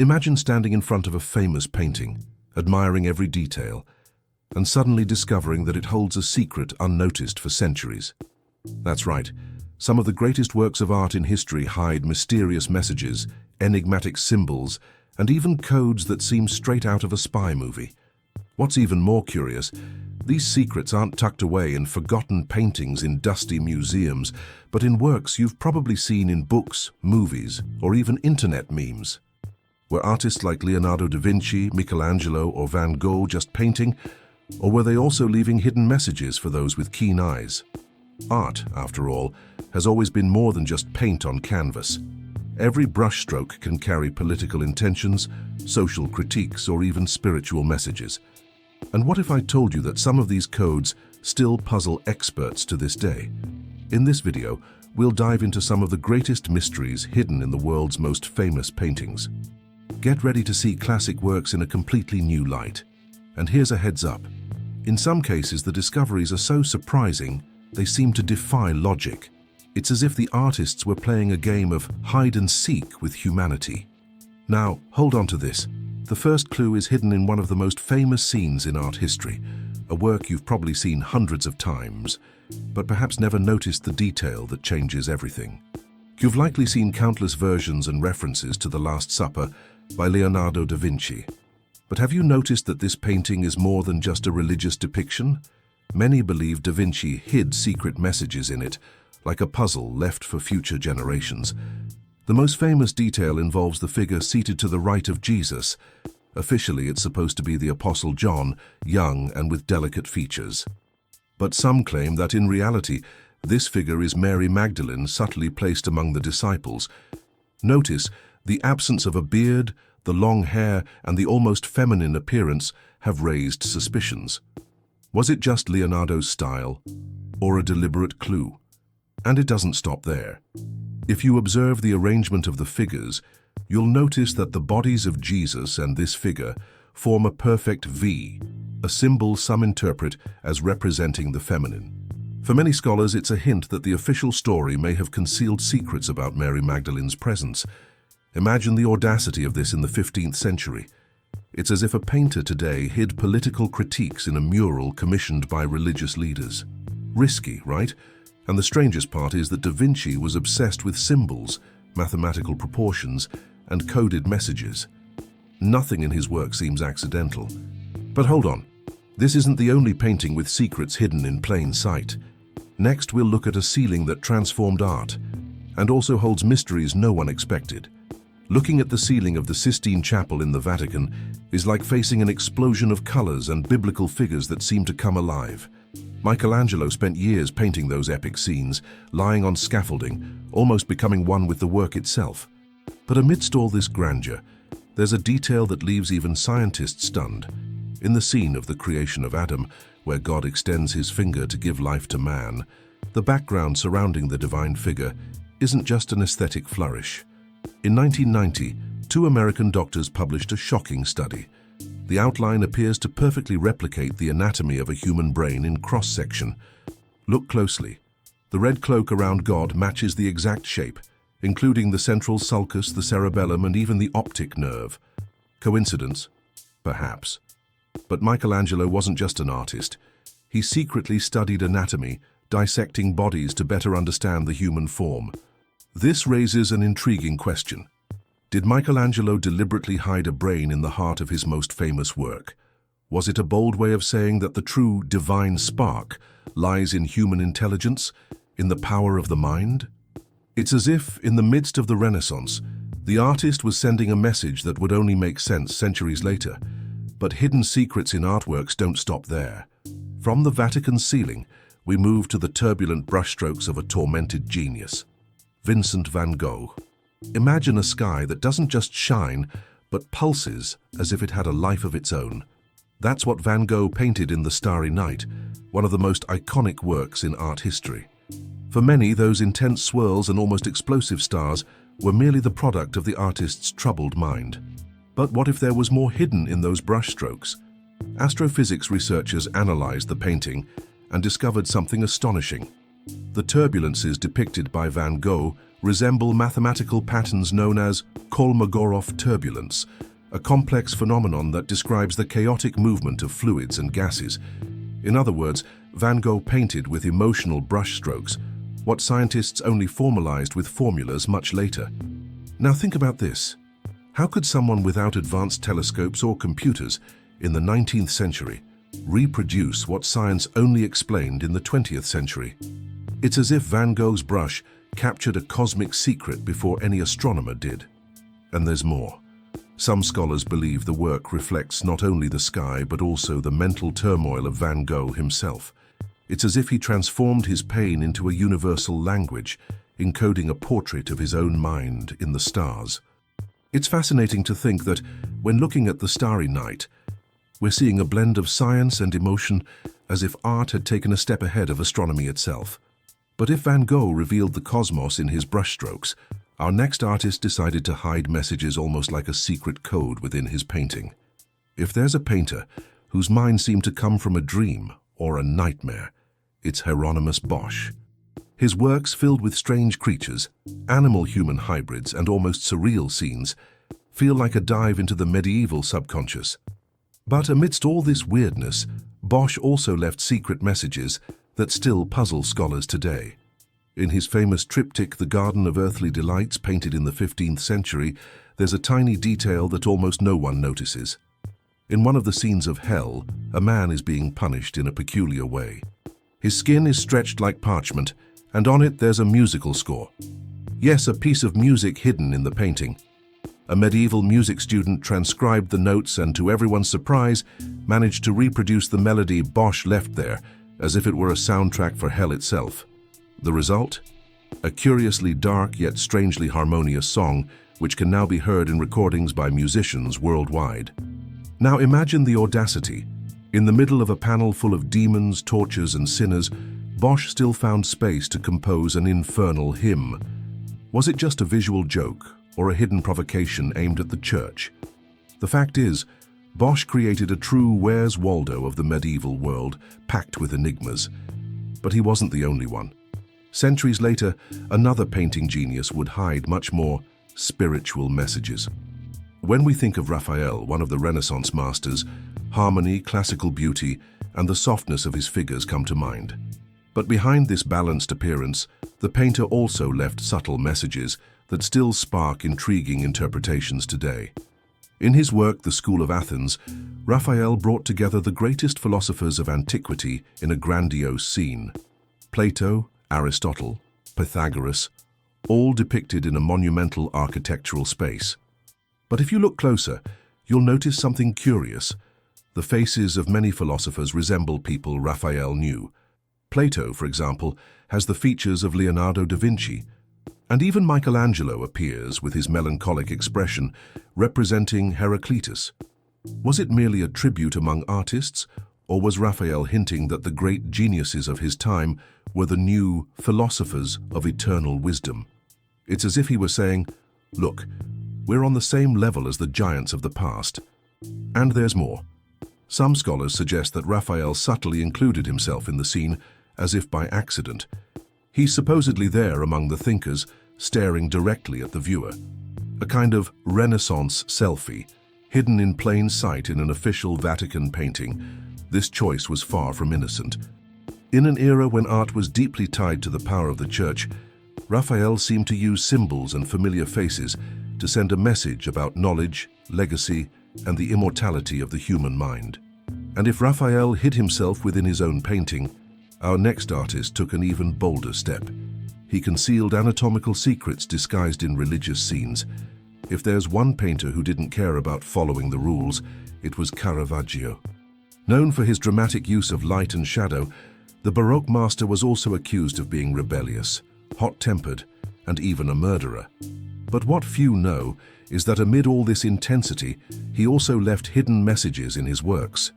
Imagine standing in front of a famous painting, admiring every detail, and suddenly discovering that it holds a secret unnoticed for centuries. That's right. Some of the greatest works of art in history hide mysterious messages, enigmatic symbols, and even codes that seem straight out of a spy movie. What's even more curious, these secrets aren't tucked away in forgotten paintings in dusty museums, but in works you've probably seen in books, movies, or even internet memes. Were artists like Leonardo da Vinci, Michelangelo, or Van Gogh just painting, or were they also leaving hidden messages for those with keen eyes? Art, after all, has always been more than just paint on canvas. Every brushstroke can carry political intentions, social critiques, or even spiritual messages. And what if I told you that some of these codes still puzzle experts to this day? In this video, we'll dive into some of the greatest mysteries hidden in the world's most famous paintings. Get ready to see classic works in a completely new light. And here's a heads up. In some cases, the discoveries are so surprising, they seem to defy logic. It's as if the artists were playing a game of hide and seek with humanity. Now, hold on to this. The first clue is hidden in one of the most famous scenes in art history, a work you've probably seen hundreds of times, but perhaps never noticed the detail that changes everything. You've likely seen countless versions and references to The Last Supper by Leonardo da Vinci. But have you noticed that this painting is more than just a religious depiction? Many believe da Vinci hid secret messages in it, like a puzzle left for future generations. The most famous detail involves the figure seated to the right of Jesus. Officially, it's supposed to be the Apostle John, young and with delicate features. But some claim that in reality, this figure is Mary Magdalene subtly placed among the disciples. Notice, the absence of a beard, the long hair, and the almost feminine appearance have raised suspicions. Was it just Leonardo's style, or a deliberate clue? And it doesn't stop there. If you observe the arrangement of the figures, you'll notice that the bodies of Jesus and this figure form a perfect V, a symbol some interpret as representing the feminine. For many scholars, it's a hint that the official story may have concealed secrets about Mary Magdalene's presence. Imagine the audacity of this in the 15th century. It's as if a painter today hid political critiques in a mural commissioned by religious leaders. Risky, right? And the strangest part is that da Vinci was obsessed with symbols, mathematical proportions, and coded messages. Nothing in his work seems accidental. But hold on, this isn't the only painting with secrets hidden in plain sight. Next, we'll look at a ceiling that transformed art, and also holds mysteries no one expected. Looking at the ceiling of the Sistine Chapel in the Vatican is like facing an explosion of colors and biblical figures that seem to come alive. Michelangelo spent years painting those epic scenes, lying on scaffolding, almost becoming one with the work itself. But amidst all this grandeur, there's a detail that leaves even scientists stunned. In the scene of the creation of Adam, where God extends his finger to give life to man, the background surrounding the divine figure isn't just an aesthetic flourish. In 1990, two American doctors published a shocking study. The outline appears to perfectly replicate the anatomy of a human brain in cross-section. Look closely. The red cloak around God matches the exact shape, including the central sulcus, the cerebellum, and even the optic nerve. Coincidence? Perhaps. But Michelangelo wasn't just an artist. He secretly studied anatomy, dissecting bodies to better understand the human form. This raises an intriguing question. Did Michelangelo deliberately hide a brain in the heart of his most famous work? Was it a bold way of saying that the true divine spark lies in human intelligence, in the power of the mind? It's as if, in the midst of the Renaissance, the artist was sending a message that would only make sense centuries later. But hidden secrets in artworks don't stop there. From the Vatican ceiling, we move to the turbulent brushstrokes of a tormented genius, Vincent van Gogh. Imagine a sky that doesn't just shine, but pulses as if it had a life of its own. That's what Van Gogh painted in The Starry Night, one of the most iconic works in art history. For many, those intense swirls and almost explosive stars were merely the product of the artist's troubled mind. But what if there was more hidden in those brushstrokes? Astrophysics researchers analyzed the painting and discovered something astonishing. The turbulences depicted by Van Gogh resemble mathematical patterns known as Kolmogorov turbulence, a complex phenomenon that describes the chaotic movement of fluids and gases. In other words, Van Gogh painted with emotional brushstrokes, what scientists only formalized with formulas much later. Now think about this. How could someone without advanced telescopes or computers in the 19th century reproduce what science only explained in the 20th century? It's as if Van Gogh's brush captured a cosmic secret before any astronomer did. And there's more. Some scholars believe the work reflects not only the sky but also the mental turmoil of Van Gogh himself. It's as if he transformed his pain into a universal language, encoding a portrait of his own mind in the stars. It's fascinating to think that, when looking at the starry night, we're seeing a blend of science and emotion, as if art had taken a step ahead of astronomy itself. But if Van Gogh revealed the cosmos in his brushstrokes, our next artist decided to hide messages almost like a secret code within his painting. If there's a painter whose mind seemed to come from a dream or a nightmare, it's Hieronymus Bosch. His works, filled with strange creatures, animal-human hybrids, and almost surreal scenes, feel like a dive into the medieval subconscious. But amidst all this weirdness, Bosch also left secret messages that still puzzle scholars today. In his famous triptych, The Garden of Earthly Delights, painted in the 15th century, there's a tiny detail that almost no one notices. In one of the scenes of hell, a man is being punished in a peculiar way. His skin is stretched like parchment, and on it there's a musical score. Yes, a piece of music hidden in the painting. A medieval music student transcribed the notes and, to everyone's surprise, managed to reproduce the melody Bosch left there, as if it were a soundtrack for hell itself. The result? A curiously dark yet strangely harmonious song, which can now be heard in recordings by musicians worldwide. Now imagine the audacity. In the middle of a panel full of demons, tortures, and sinners, Bosch still found space to compose an infernal hymn. Was it just a visual joke, or a hidden provocation aimed at the church? The fact is, Bosch created a true Where's Waldo of the medieval world, packed with enigmas. But he wasn't the only one. Centuries later, another painting genius would hide much more spiritual messages. When we think of Raphael, one of the Renaissance masters, harmony, classical beauty, and the softness of his figures come to mind. But behind this balanced appearance, the painter also left subtle messages that still spark intriguing interpretations today. In his work, The School of Athens, Raphael brought together the greatest philosophers of antiquity in a grandiose scene. Plato, Aristotle, Pythagoras, all depicted in a monumental architectural space. But if you look closer, you'll notice something curious. The faces of many philosophers resemble people Raphael knew. Plato, for example, has the features of Leonardo da Vinci, and even Michelangelo appears with his melancholic expression, representing Heraclitus. Was it merely a tribute among artists, or was Raphael hinting that the great geniuses of his time were the new philosophers of eternal wisdom? It's as if he were saying, look, we're on the same level as the giants of the past. And there's more. Some scholars suggest that Raphael subtly included himself in the scene, as if by accident. He's supposedly there among the thinkers, staring directly at the viewer. A kind of Renaissance selfie, hidden in plain sight in an official Vatican painting. This choice was far from innocent. In an era when art was deeply tied to the power of the church, Raphael seemed to use symbols and familiar faces to send a message about knowledge, legacy, and the immortality of the human mind. And if Raphael hid himself within his own painting, our next artist took an even bolder step. He concealed anatomical secrets disguised in religious scenes. If there's one painter who didn't care about following the rules, it was Caravaggio. Known for his dramatic use of light and shadow, the Baroque master was also accused of being rebellious, hot-tempered, and even a murderer. But what few know is that amid all this intensity, he also left hidden messages in his works.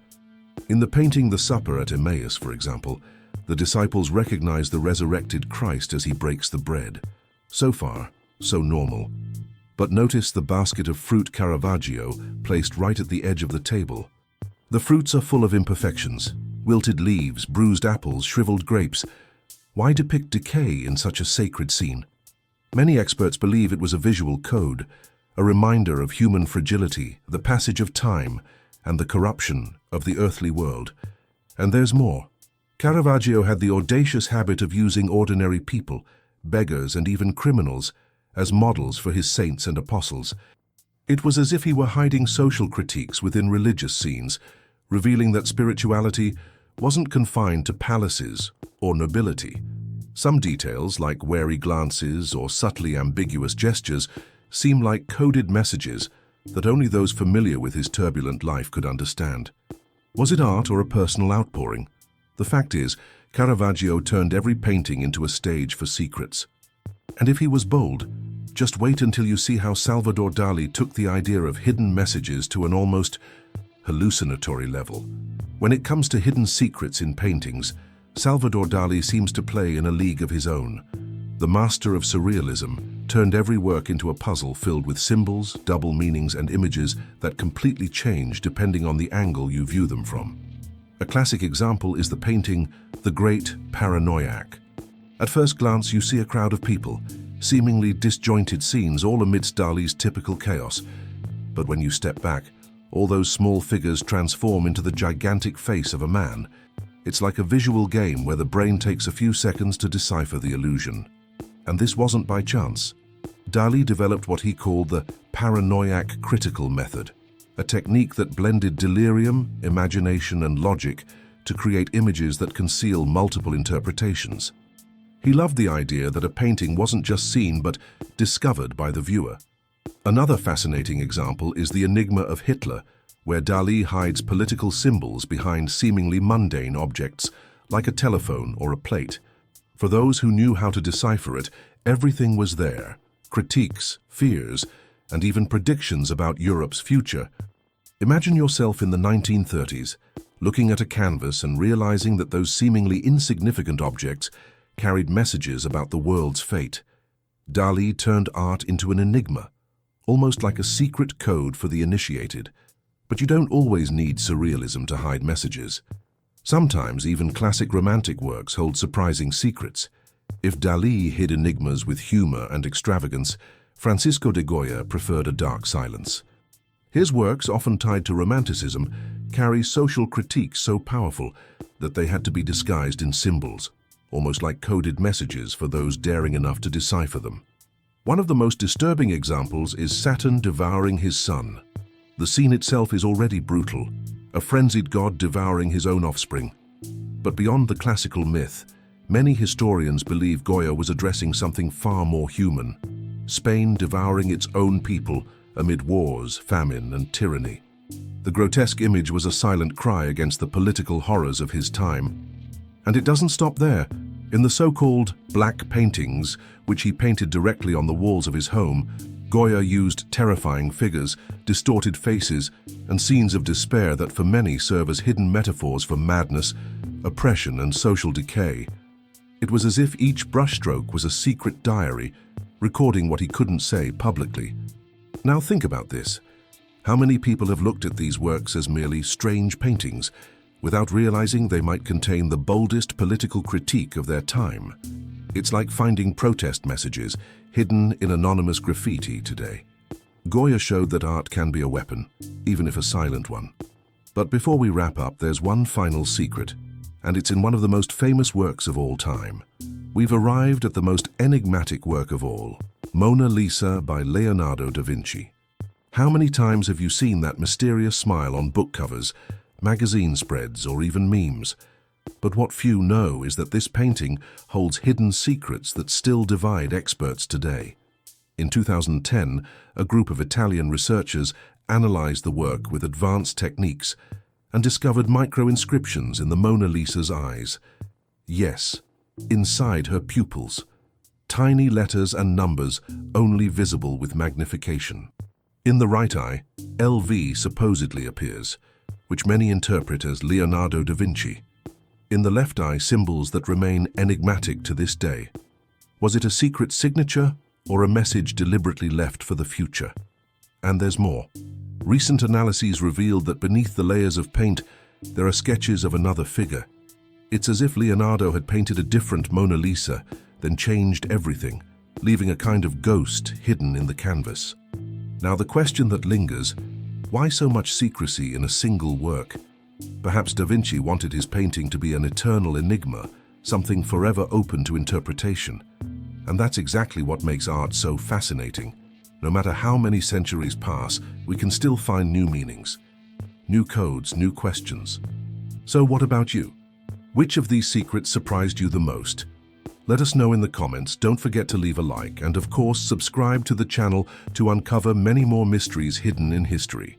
In the painting The Supper at Emmaus, for example, the disciples recognize the resurrected Christ as he breaks the bread. So far, so normal. But notice the basket of fruit Caravaggio placed right at the edge of the table. The fruits are full of imperfections, wilted leaves, bruised apples, shriveled grapes. Why depict decay in such a sacred scene? Many experts believe it was a visual code, a reminder of human fragility, the passage of time, and the corruption of the earthly world. And there's more. Caravaggio had the audacious habit of using ordinary people, beggars and even criminals, as models for his saints and apostles. It was as if he were hiding social critiques within religious scenes, revealing that spirituality wasn't confined to palaces or nobility. Some details, like wary glances or subtly ambiguous gestures, seem like coded messages that only those familiar with his turbulent life could understand. Was it art or a personal outpouring? The fact is, Caravaggio turned every painting into a stage for secrets. And if he was bold, just wait until you see how Salvador Dali took the idea of hidden messages to an almost hallucinatory level. When it comes to hidden secrets in paintings, Salvador Dali seems to play in a league of his own. The master of surrealism turned every work into a puzzle filled with symbols, double meanings, and images that completely change depending on the angle you view them from. A classic example is the painting The Great Paranoiac. At first glance, you see a crowd of people, seemingly disjointed scenes all amidst Dali's typical chaos. But when you step back, all those small figures transform into the gigantic face of a man. It's like a visual game where the brain takes a few seconds to decipher the illusion. And this wasn't by chance. Dali developed what he called the paranoiac critical method, a technique that blended delirium, imagination, and logic to create images that conceal multiple interpretations. He loved the idea that a painting wasn't just seen but discovered by the viewer. Another fascinating example is the enigma of Hitler, where Dali hides political symbols behind seemingly mundane objects, like a telephone or a plate. For those who knew how to decipher it, everything was there: critiques, fears, and even predictions about Europe's future. Imagine yourself in the 1930s, looking at a canvas and realizing that those seemingly insignificant objects carried messages about the world's fate. Dali turned art into an enigma, almost like a secret code for the initiated. But you don't always need surrealism to hide messages. Sometimes even classic romantic works hold surprising secrets. If Dali hid enigmas with humor and extravagance, Francisco de Goya preferred a dark silence. His works, often tied to romanticism, carry social critiques so powerful that they had to be disguised in symbols, almost like coded messages for those daring enough to decipher them. One of the most disturbing examples is Saturn devouring his son. The scene itself is already brutal, a frenzied god devouring his own offspring. But beyond the classical myth, many historians believe Goya was addressing something far more human: Spain devouring its own people amid wars, famine, and tyranny. The grotesque image was a silent cry against the political horrors of his time. And it doesn't stop there. In the so-called black paintings, which he painted directly on the walls of his home, Goya used terrifying figures, distorted faces, and scenes of despair that for many serve as hidden metaphors for madness, oppression, and social decay. It was as if each brushstroke was a secret diary, recording what he couldn't say publicly. Now think about this. How many people have looked at these works as merely strange paintings, without realizing they might contain the boldest political critique of their time? It's like finding protest messages hidden in anonymous graffiti today. Goya showed that art can be a weapon, even if a silent one. But before we wrap up, there's one final secret, and it's in one of the most famous works of all time. We've arrived at the most enigmatic work of all, Mona Lisa by Leonardo da Vinci. How many times have you seen that mysterious smile on book covers, magazine spreads, or even memes? But what few know is that this painting holds hidden secrets that still divide experts today. In 2010, a group of Italian researchers analyzed the work with advanced techniques and discovered micro-inscriptions in the Mona Lisa's eyes. Yes, inside her pupils. Tiny letters and numbers only visible with magnification. In the right eye, LV supposedly appears, which many interpret as Leonardo da Vinci. In the left eye, symbols that remain enigmatic to this day. Was it a secret signature or a message deliberately left for the future? And there's more. Recent analyses revealed that beneath the layers of paint, there are sketches of another figure. It's as if Leonardo had painted a different Mona Lisa, then changed everything, leaving a kind of ghost hidden in the canvas. Now the question that lingers, why so much secrecy in a single work? Perhaps Da Vinci wanted his painting to be an eternal enigma, something forever open to interpretation. And that's exactly what makes art so fascinating. No matter how many centuries pass, we can still find new meanings, new codes, new questions. So what about you? Which of these secrets surprised you the most? Let us know in the comments. Don't forget to leave a like and, of course, subscribe to the channel to uncover many more mysteries hidden in history.